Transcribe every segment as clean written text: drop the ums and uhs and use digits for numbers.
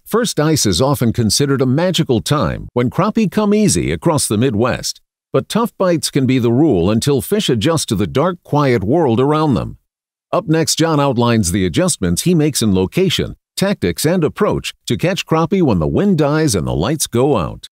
First ice is often considered a magical time when crappie come easy across the Midwest. But tough bites can be the rule until fish adjust to the dark, quiet world around them. Up next, Jon outlines the adjustments he makes in location, tactics, and approach to catch crappie when the wind dies and the lights go out.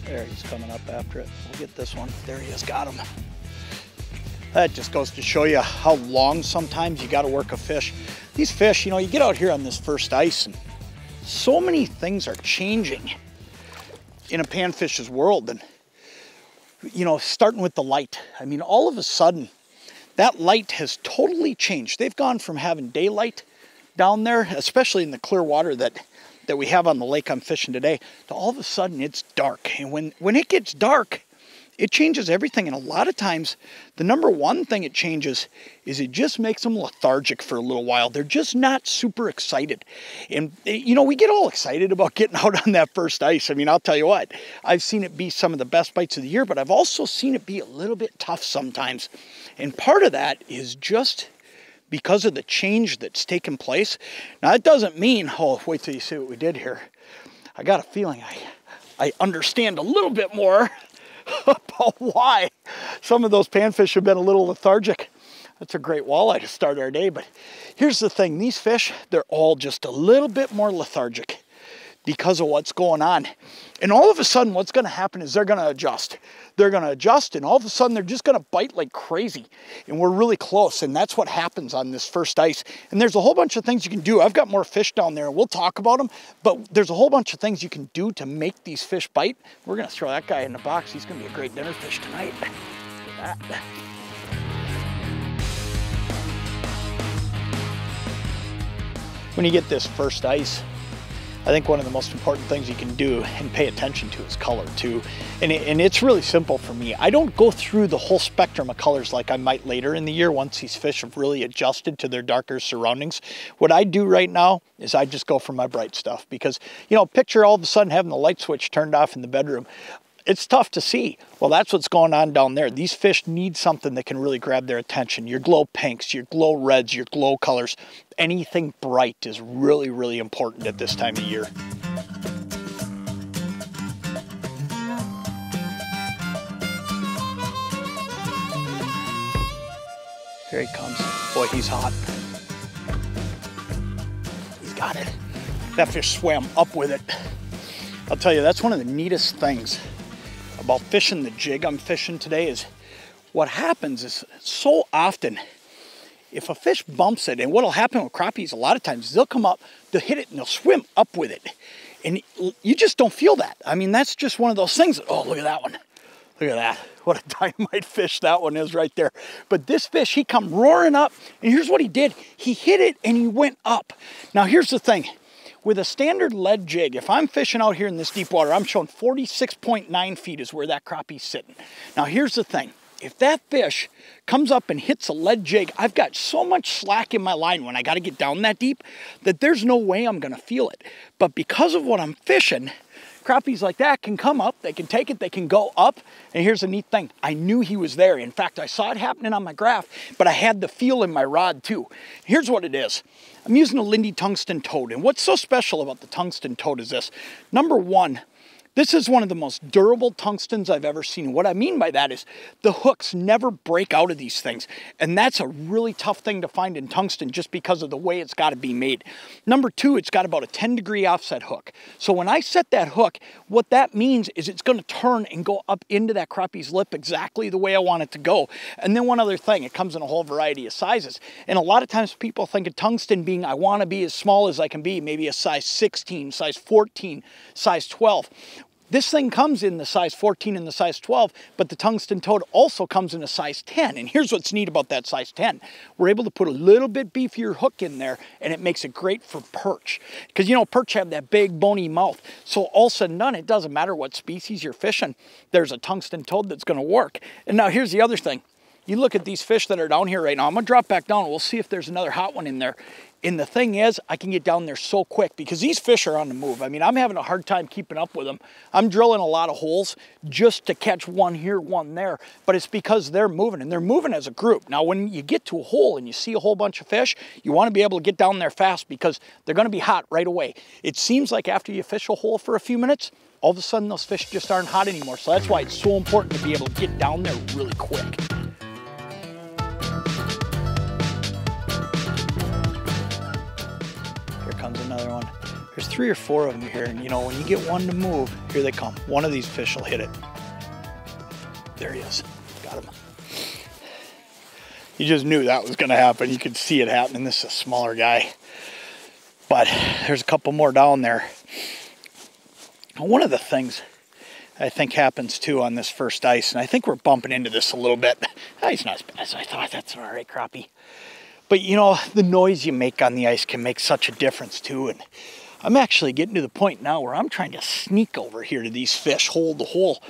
There, he's coming up after it. We'll get this one. There he is, got him. That just goes to show you how long sometimes you got to work a fish. These fish, you know, you get out here on this first ice and so many things are changing in a panfish's world. And, you know, starting with the light. I mean, all of a sudden, that light has totally changed. They've gone from having daylight down there, especially in the clear water that we have on the lake I'm fishing today, to all of a sudden it's dark. And when it gets dark, it changes everything. And a lot of times, the number one thing it changes is it just makes them lethargic for a little while. They're just not super excited. And, you know, we get all excited about getting out on that first ice. I mean, I'll tell you what, I've seen it be some of the best bites of the year, but I've also seen it be a little bit tough sometimes. And part of that is just because of the change that's taken place. Now, that doesn't mean, oh, wait till you see what we did here. I got a feeling I understand a little bit more about why some of those panfish have been a little lethargic. That's a great walleye to start our day, but here's the thing. These fish, they're all just a little bit more lethargic because of what's going on. And all of a sudden, what's going to happen is they're going to adjust. They're going to adjust, and all of a sudden, they're just going to bite like crazy. And we're really close, and that's what happens on this first ice. And there's a whole bunch of things you can do. I've got more fish down there, and we'll talk about them, but there's a whole bunch of things you can do to make these fish bite. We're going to throw that guy in the box. He's going to be a great dinner fish tonight. Look at that. When you get this first ice, I think one of the most important things you can do and pay attention to is color too. And it's really simple for me. I don't go through the whole spectrum of colors like I might later in the year once these fish have really adjusted to their darker surroundings. What I do right now is I just go for my bright stuff because, you know, picture all of a sudden having the light switch turned off in the bedroom. It's tough to see. Well, that's what's going on down there. These fish need something that can really grab their attention. Your glow pinks, your glow reds, your glow colors, anything bright is really, really important at this time of year. Here he comes. Boy, he's hot. He's got it. That fish swam up with it. I'll tell you, that's one of the neatest things about fishing the jig I'm fishing today is what happens is so often if a fish bumps it, and what'll happen with crappies a lot of times is they'll come up, they'll hit it, and they'll swim up with it. And you just don't feel that. I mean, that's just one of those things. Oh, look at that one. Look at that. What a dynamite fish that one is right there. But this fish, he come roaring up, and here's what he did. He hit it, and he went up. Now, here's the thing. With a standard lead jig, if I'm fishing out here in this deep water, I'm showing 46.9 feet is where that crappie's sitting. Now here's the thing. If that fish comes up and hits a lead jig, I've got so much slack in my line when I got to get down that deep that there's no way I'm going to feel it. But because of what I'm fishing, crappies like that can come up, they can take it, they can go up. And here's the neat thing. I knew he was there. In fact, I saw it happening on my graph, but I had the feel in my rod too. Here's what it is. I'm using a Lindy tungsten toad. And what's so special about the tungsten toad is this. Number one, this is one of the most durable tungstens I've ever seen. What I mean by that is the hooks never break out of these things. And that's a really tough thing to find in tungsten just because of the way it's got to be made. Number two, it's got about a 10-degree offset hook. So when I set that hook, what that means is it's going to turn and go up into that crappie's lip exactly the way I want it to go. And then one other thing, it comes in a whole variety of sizes. And a lot of times people think of tungsten being, I want to be as small as I can be, maybe a size 16, size 14, size 12. This thing comes in the size 14 and the size 12, but the tungsten toad also comes in a size 10. And here's what's neat about that size 10. We're able to put a little bit beefier hook in there, and it makes it great for perch. Because you know, perch have that big bony mouth. So all said and done, it doesn't matter what species you're fishing, there's a tungsten toad that's gonna work. And now here's the other thing. You look at these fish that are down here right now. I'm gonna drop back down and we'll see if there's another hot one in there. And the thing is, I can get down there so quick because these fish are on the move. I mean, I'm having a hard time keeping up with them. I'm drilling a lot of holes just to catch one here, one there, but it's because they're moving, and they're moving as a group. Now, when you get to a hole and you see a whole bunch of fish, you want to be able to get down there fast because they're going to be hot right away. It seems like after you fish a hole for a few minutes, all of a sudden those fish just aren't hot anymore. So that's why it's so important to be able to get down there really quick. Comes another one. There's 3 or 4 of them here, and you know, when you get one to move, here they come. One of these fish will hit it. There he is. Got him. You just knew that was going to happen. You could see it happening. This is a smaller guy, but there's a couple more down there. One of the things I think happens too on this first ice, and I think we're bumping into this a little bit. He's not as bad as I thought. That's an all right crappie. But you know, the noise you make on the ice can make such a difference too. And I'm actually getting to the point now where I'm trying to sneak over here to these fish hole to hole.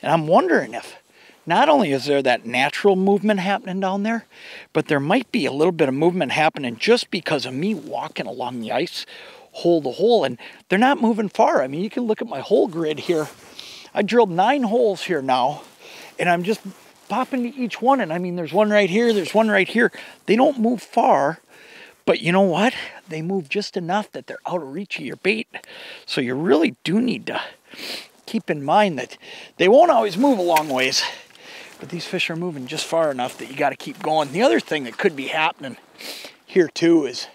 And I'm wondering if not only is there that natural movement happening down there, but there might be a little bit of movement happening just because of me walking along the ice hole to hole. And they're not moving far. I mean, you can look at my hole grid here. I drilled 9 holes here now, and I'm just pop into each one, and I mean, there's one right here, there's one right here. They don't move far, but you know what? They move just enough that they're out of reach of your bait. So you really do need to keep in mind that they won't always move a long ways, but these fish are moving just far enough that you got to keep going. The other thing that could be happening here too is,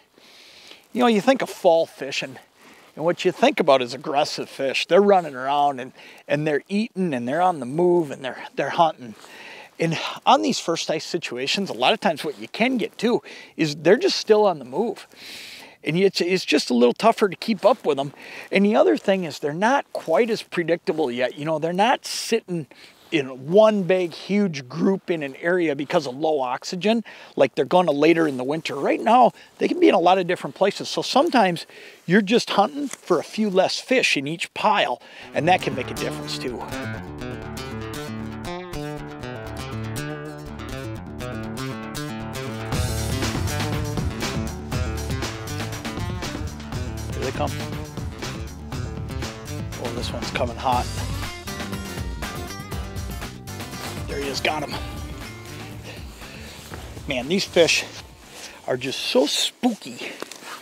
you know, you think of fall fishing, and what you think about is aggressive fish. They're running around and they're eating and they're on the move and they're hunting. And on these first ice situations, a lot of times what you can get too is they're just still on the move. And it's just a little tougher to keep up with them. And the other thing is they're not quite as predictable yet. You know, they're not sitting in one big, huge group in an area because of low oxygen like they're going to later in the winter. Right now, they can be in a lot of different places. So sometimes you're just hunting for a few less fish in each pile, and that can make a difference too. They come. Oh, this one's coming hot. There he is, got him. Man, these fish are just so spooky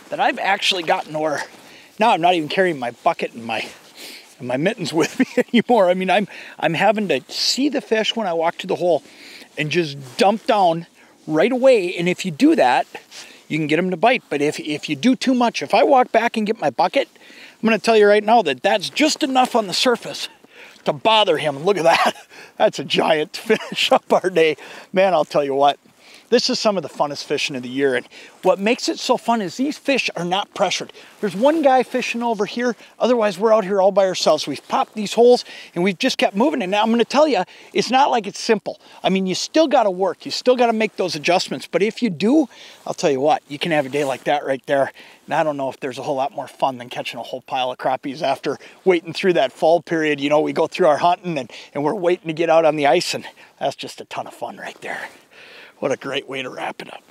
that I've actually gotten to where now I'm not even carrying my bucket and my mittens with me anymore. I mean, I'm having to see the fish when I walk to the hole and just dump down right away. And if you do that, you can get them to bite. But if you do too much, if I walk back and get my bucket, I'm going to tell you right now that that's just enough on the surface to bother him. Look at that. That's a giant to finish up our day. Man, I'll tell you what. This is some of the funnest fishing of the year, and what makes it so fun is these fish are not pressured. There's one guy fishing over here, otherwise we're out here all by ourselves. We've popped these holes and we've just kept moving, and now I'm going to tell you, it's not like it's simple. I mean, you still got to work, you still got to make those adjustments, but if you do, I'll tell you what, you can have a day like that right there, and I don't know if there's a whole lot more fun than catching a whole pile of crappies after waiting through that fall period. You know, we go through our hunting and we're waiting to get out on the ice, and that's just a ton of fun right there. What a great way to wrap it up.